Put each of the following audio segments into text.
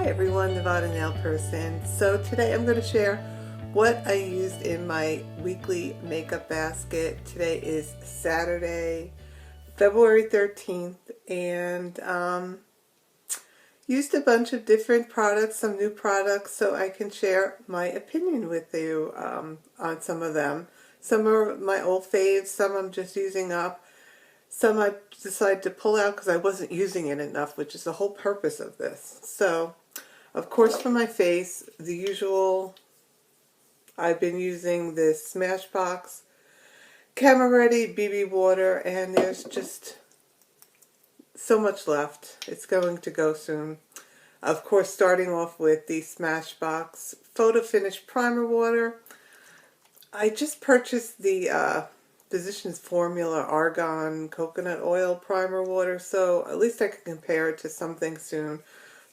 everyone, Zoya Nail Person. So today I'm going to share what I used in my weekly makeup basket. Today is Saturday, February 13th, and used a bunch of different products, some new products, so I can share my opinion with you on some of them. Some are my old faves, some I'm just using up. Some I decided to pull out because I wasn't using it enough, which is the whole purpose of this. So, of course, for my face, the usual, I've been using this Smashbox Camera Ready BB water, and there's just so much left. It's going to go soon. Of course, starting off with the Smashbox Photo Finish Primer Water. I just purchased the Physicians Formula Argan Coconut Oil Primer Water, so at least I can compare it to something soon.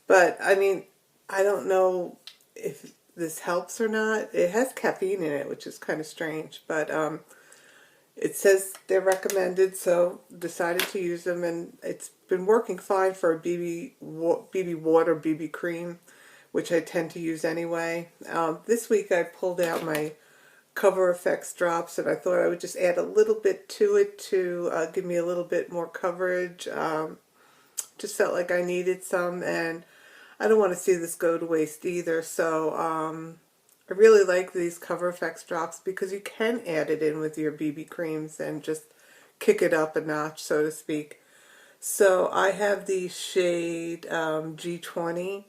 But, I mean, I don't know if this helps or not. It has caffeine in it, which is kind of strange, but it says they're recommended, so decided to use them, and it's been working fine for a BB water, BB cream, which I tend to use anyway. This week I pulled out my Cover FX drops, and I thought I would just add a little bit to it to give me a little bit more coverage. Just felt like I needed some, and I don't want to see this go to waste either. So I really like these Cover FX drops because you can add it in with your BB creams and just kick it up a notch, so to speak. So I have the shade G20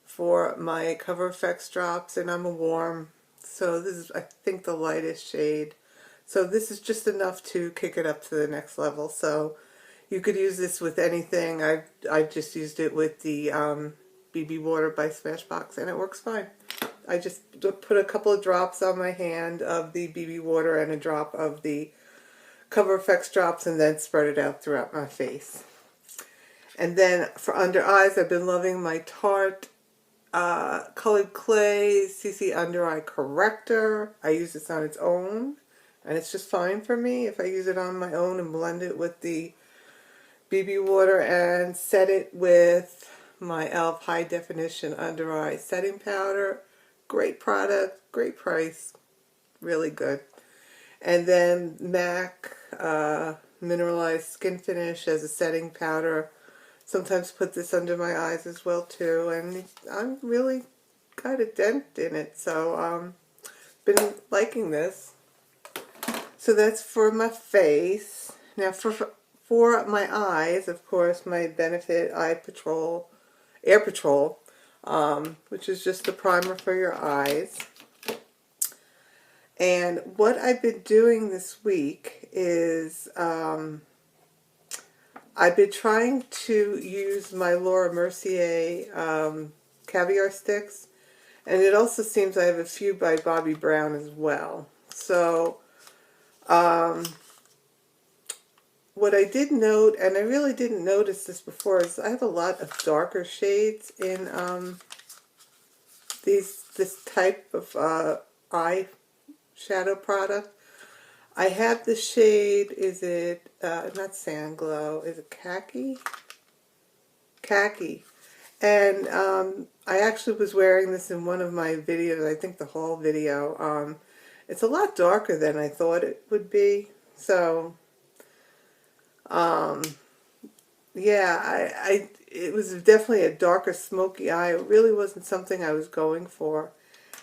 for my Cover FX drops, and I'm a warm. So this is, I think, the lightest shade. So this is just enough to kick it up to the next level. So you could use this with anything. I just used it with the BB Water by Smashbox, and it works fine. I just put a couple of drops on my hand of the BB Water and a drop of the Cover FX drops, and then spread it out throughout my face. And then for under eyes, I've been loving my Tarte Colored Clay CC Under Eye Corrector. I use this on its own, and it's just fine for me if I use it on my own and blend it with the BB water and set it with my e.l.f. High Definition Under Eye Setting Powder. Great product, great price, really good. And then MAC Mineralized Skin Finish as a setting powder. Sometimes put this under my eyes as well too, and I'm really got a dent in it, so been liking this. So that's for my face. Now for my eyes, of course, my Benefit Air Patrol, which is just a primer for your eyes. And what I've been doing this week is I've been trying to use my Laura Mercier caviar sticks, and it also seems I have a few by Bobbi Brown as well. So what I did note, and I really didn't notice this before, is I have a lot of darker shades in this type of eye shadow product. I have the shade, is it, not Sand Glow, is it Khaki? Khaki. And I actually was wearing this in one of my videos, I think the haul video. It's a lot darker than I thought it would be. So, yeah, it was definitely a darker smoky eye. It really wasn't something I was going for.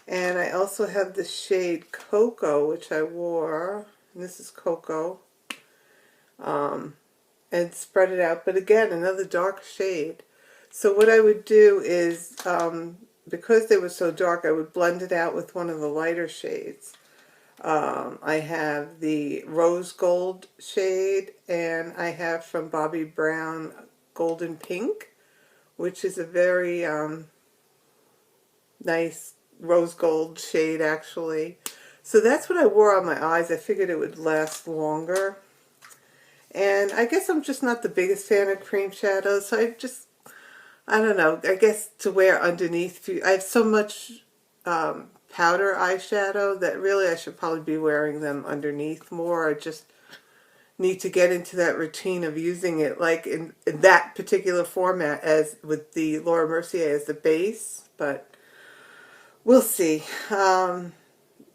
And I also have the shade Cocoa, which I wore. And this is Cocoa, and spread it out, but again, another dark shade. So what I would do is, because they were so dark, I would blend it out with one of the lighter shades. I have the Rose Gold shade, and I have from Bobbi Brown Golden Pink, which is a very nice rose gold shade, actually. So that's what I wore on my eyes. I figured it would last longer. And I guess I'm just not the biggest fan of cream shadows, so I don't know, I guess to wear underneath. I have so much powder eyeshadow that really I should probably be wearing them underneath more, or just need to get into that routine of using it like in that particular format as with the Laura Mercier as the base, but we'll see.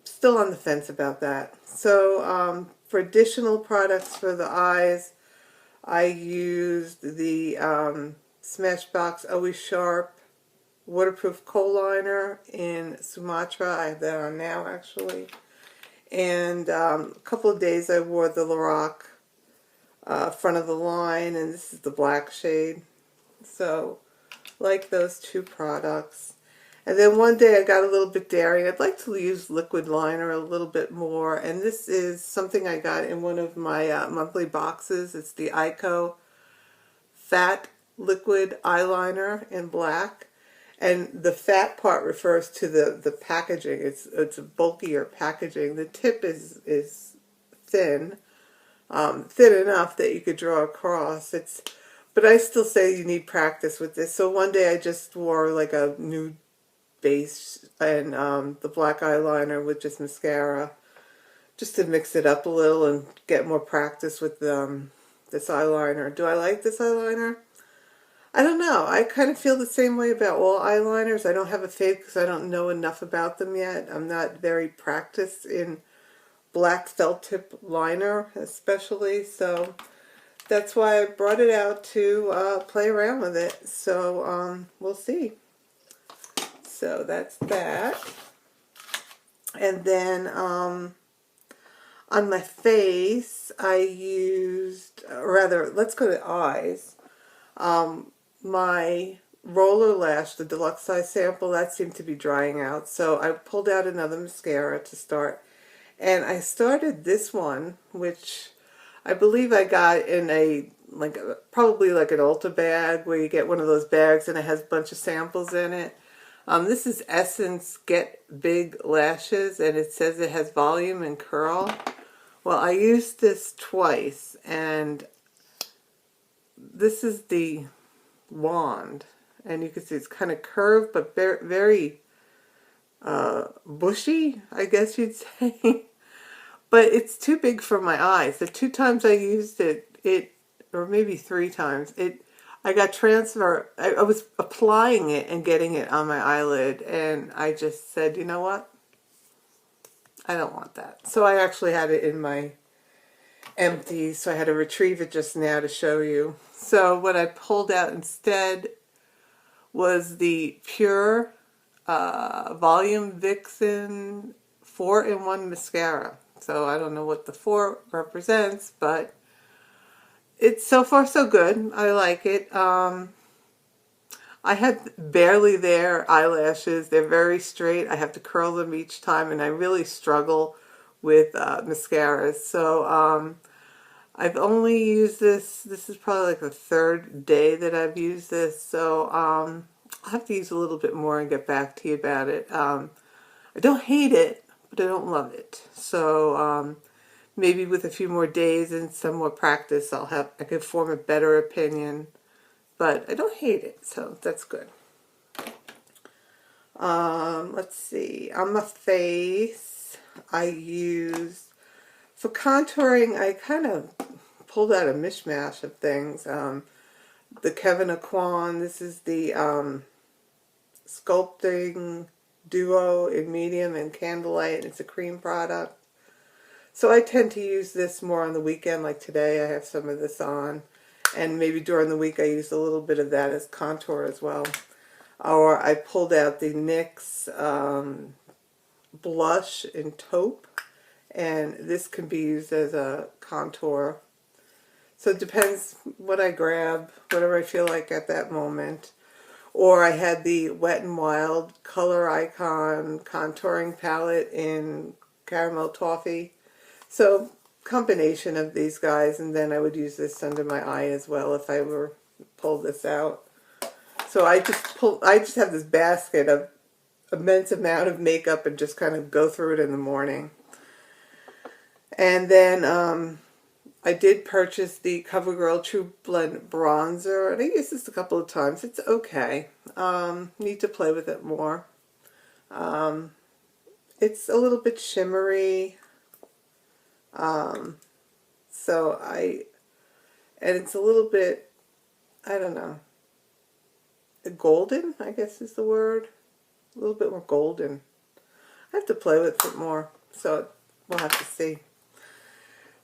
Still on the fence about that. So for additional products for the eyes, I used the Smashbox Always Sharp waterproof kohl liner in Sumatra. I have that on now actually. And a couple of days I wore the Lorac front of the line, and this is the black shade. So like those two products. And then one day I got a little bit daring. I'd like to use liquid liner a little bit more. And this is something I got in one of my monthly boxes. It's the Ico Fat Liquid Eyeliner in black. And the fat part refers to the packaging. It's a bulkier packaging. The tip is thin, thin enough that you could draw across. But I still say you need practice with this. So one day I just wore like a nude base and the black eyeliner with just mascara, just to mix it up a little and get more practice with this eyeliner. Do I like this eyeliner? I don't know. I kind of feel the same way about all eyeliners. I don't have a fave because I don't know enough about them yet. I'm not very practiced in black felt tip liner especially, so that's why I brought it out to play around with it. So we'll see. So that's that. And then on my face I used, rather let's go to eyes. My roller lash, the deluxe size sample, that seemed to be drying out. So I pulled out another mascara to start. And I started this one, which I believe I got in probably like an Ulta bag, where you get one of those bags and it has a bunch of samples in it. This is Essence Get Big Lashes, and it says it has volume and curl. Well, I used this twice, and this is the wand, and you can see it's kind of curved but very bushy, I guess you'd say. But it's too big for my eyes. The 2 times I used it, or maybe 3 times, I got transfer. I was applying it and getting it on my eyelid, and I just said, you know what? I don't want that. So I actually had it in my empty, so I had to retrieve it just now to show you. So what I pulled out instead was the Pure Volume Vixen 4-in-1 mascara. So I don't know what the 4 represents, but it's so far so good. I like it. I have barely there eyelashes. They're very straight. I have to curl them each time, and I really struggle with mascaras. So I've only used this. This is probably like the 3rd day that I've used this. So I'll have to use a little bit more and get back to you about it. I don't hate it, but I don't love it. So maybe with a few more days and some more practice, I can form a better opinion. But I don't hate it, so that's good. Let's see. On my face, I used, for contouring, I kind of pulled out a mishmash of things. The Kevin Aquan, this is the Sculpting Duo in medium and candlelight. It's a cream product. So I tend to use this more on the weekend, like today I have some of this on. And maybe during the week I use a little bit of that as contour as well. Or I pulled out the NYX blush in taupe, and this can be used as a contour. So it depends what I grab, whatever I feel like at that moment. Or I had the Wet n Wild Color Icon contouring palette in caramel toffee. So combination of these guys, and then I would use this under my eye as well if I were to pull this out. So I just have this basket of immense amount of makeup and just kind of go through it in the morning. And then I did purchase the CoverGirl True Blend bronzer, and I used this a couple of times. It's okay. Need to play with it more. It's a little bit shimmery. So and it's a little bit, I don't know, golden, I guess is the word. A little bit more golden. I have to play with it more, so we'll have to see.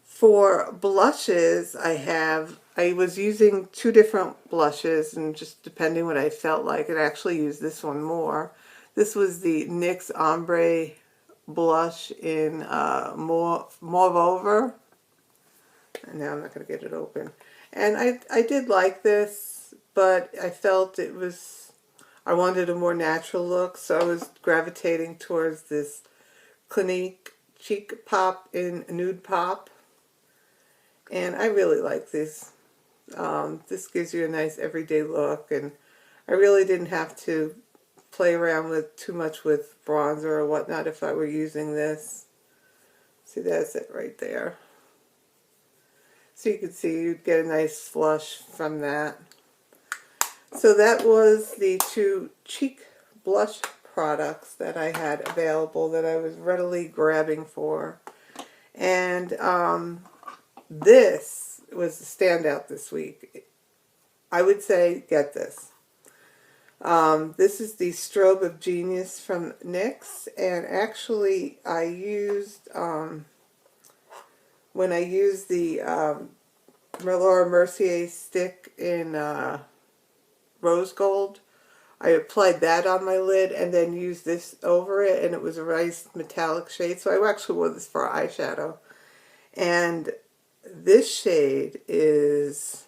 For blushes, I was using two different blushes, and just depending what I felt like, I'd actually use this one more. This was the NYX Ombre blush in Mauve Over. And now I'm not going to get it open. And I did like this, but I felt I wanted a more natural look, so I was gravitating towards this Clinique Cheek Pop in Nude Pop. And I really like this. This gives you a nice everyday look, and I really didn't have to play around with too much with bronzer or whatnot if I were using this. See, that's it right there. So you can see you'd get a nice flush from that. So that was the two cheek blush products that I had available that I was readily grabbing for. And this was the standout this week. I would say get this. This is the Strobe of Genius from NYX, and actually I used, when I used the Laura Mercier stick in rose gold, I applied that on my lid and then used this over it, and it was a nice metallic shade. So I actually wore this for eyeshadow. And this shade is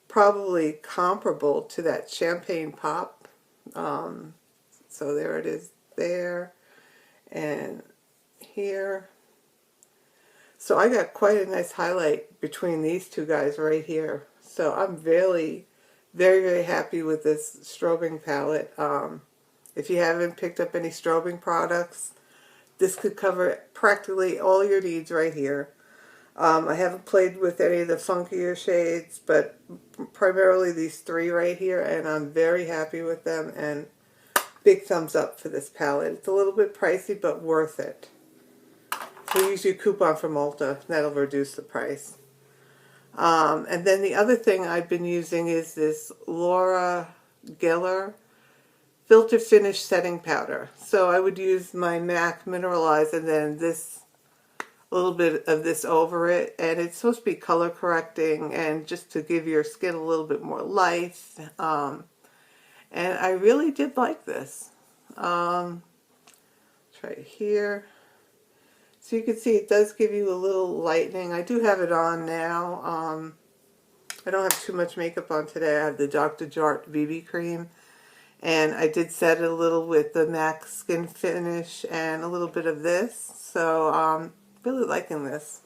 probably comparable to that Champagne Pop. So there it is there and here. So I got quite a nice highlight between these two guys right here. So I'm very, very happy with this strobing palette. If you haven't picked up any strobing products, this could cover practically all your needs right here. I haven't played with any of the funkier shades, but primarily these three right here, and I'm very happy with them, and big thumbs up for this palette. It's a little bit pricey, but worth it. So use your coupon from Ulta. That'll reduce the price. And then the other thing I've been using is this Laura Geller Filter Finish Setting Powder. So I would use my MAC Mineralize and then a little bit of this over it, and it's supposed to be color correcting and just to give your skin a little bit more life. And I really did like this. Try it here. So you can see it does give you a little lightening. I do have it on now. I don't have too much makeup on today. I have the Dr. Jart BB cream, and I did set it a little with the MAC Skin Finish and a little bit of this. So really liking this.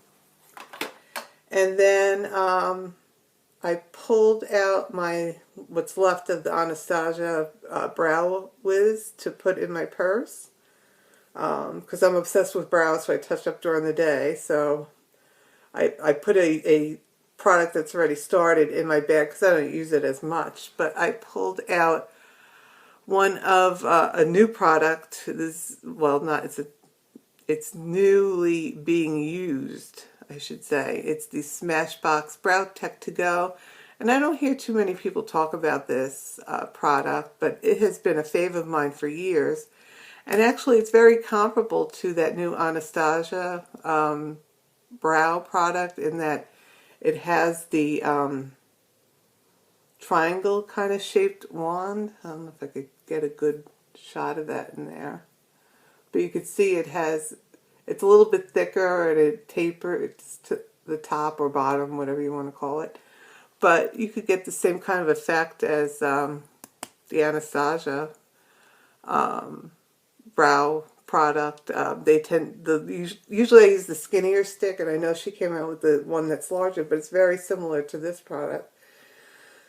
And then I pulled out what's left of the Anastasia Brow Wiz to put in my purse, because I'm obsessed with brows, so I touch up during the day. So I put a product that's already started in my bag because I don't use it as much. But I pulled out one of a new product. It's newly being used, I should say. It's the Smashbox Brow Tech To Go. And I don't hear too many people talk about this product, but it has been a fave of mine for years. And actually it's very comparable to that new Anastasia brow product in that it has the triangle kind of shaped wand. I don't know if I could get a good shot of that in there. But you can see it's a little bit thicker and it tapers to the top or bottom, whatever you want to call it. But you could get the same kind of effect as the Anastasia brow product. Usually I use the skinnier stick, and I know she came out with the one that's larger, but it's very similar to this product.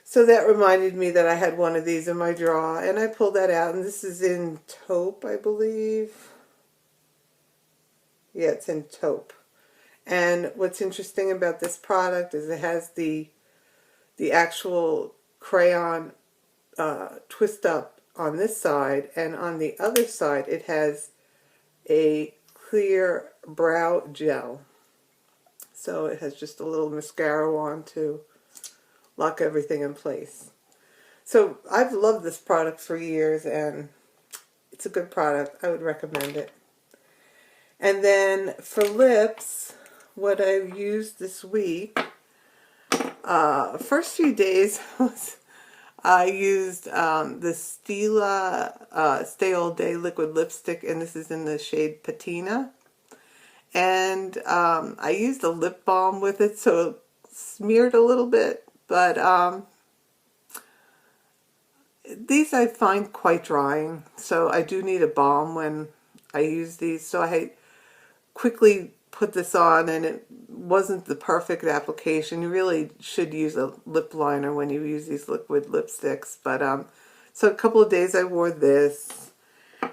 So that reminded me that I had one of these in my drawer, and I pulled that out, and this is in taupe, I believe. Yeah, it's in taupe. And what's interesting about this product is it has the actual crayon twist up on this side, and on the other side it has a clear brow gel. So it has just a little mascara wand to lock everything in place. So I've loved this product for years, and it's a good product. I would recommend it. And then for lips, what I've used this week, first few days was I used the Stila Stay All Day liquid lipstick, and this is in the shade Patina. And I used a lip balm with it, so it smeared a little bit, but these I find quite drying, so I do need a balm when I use these. So I quickly put this on, and it wasn't the perfect application. You really should use a lip liner when you use these liquid lipsticks. But so a couple of days I wore this,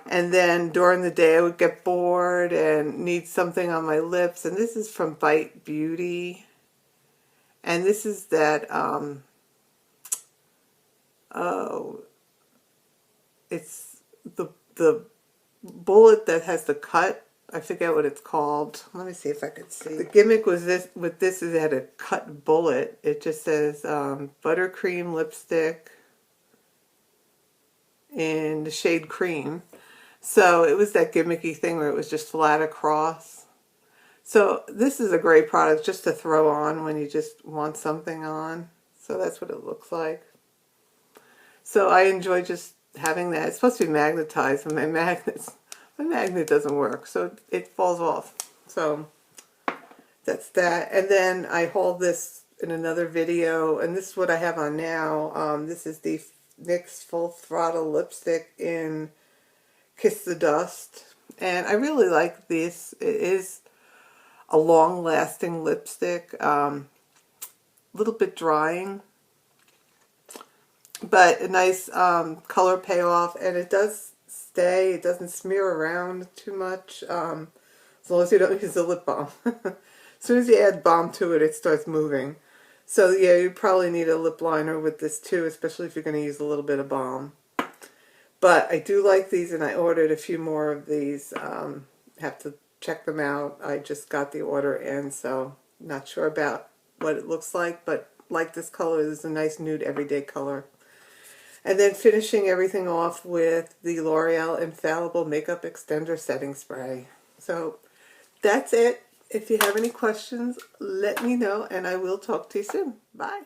and then during the day I would get bored and need something on my lips. And this is from Bite Beauty, and this is that it's the bullet that has the cut. I forget what it's called. Let me see if I can see. The gimmick was this with this is it had a cut bullet. It just says buttercream lipstick in the shade cream. So it was that gimmicky thing where it was just flat across. So this is a great product just to throw on when you just want something on. So that's what it looks like. So I enjoy just having that. It's supposed to be magnetized, and my magnet doesn't work, so it falls off. So that's that. And then I hauled this in another video, and this is what I have on now. This is the NYX Full Throttle lipstick in Kiss the Dust, and I really like this. It is a long-lasting lipstick, little bit drying, but a nice color payoff, and it does stay. It doesn't smear around too much, as long as you don't use a lip balm. As soon as you add balm to it, it starts moving. So yeah, you probably need a lip liner with this too, especially if you're going to use a little bit of balm. But I do like these, and I ordered a few more of these. Have to check them out. I just got the order in, so not sure about what it looks like, but like this color. This is a nice nude everyday color. And then finishing everything off with the L'Oreal Infallible Makeup Extender Setting Spray. So that's it. If you have any questions, let me know, and I will talk to you soon. Bye.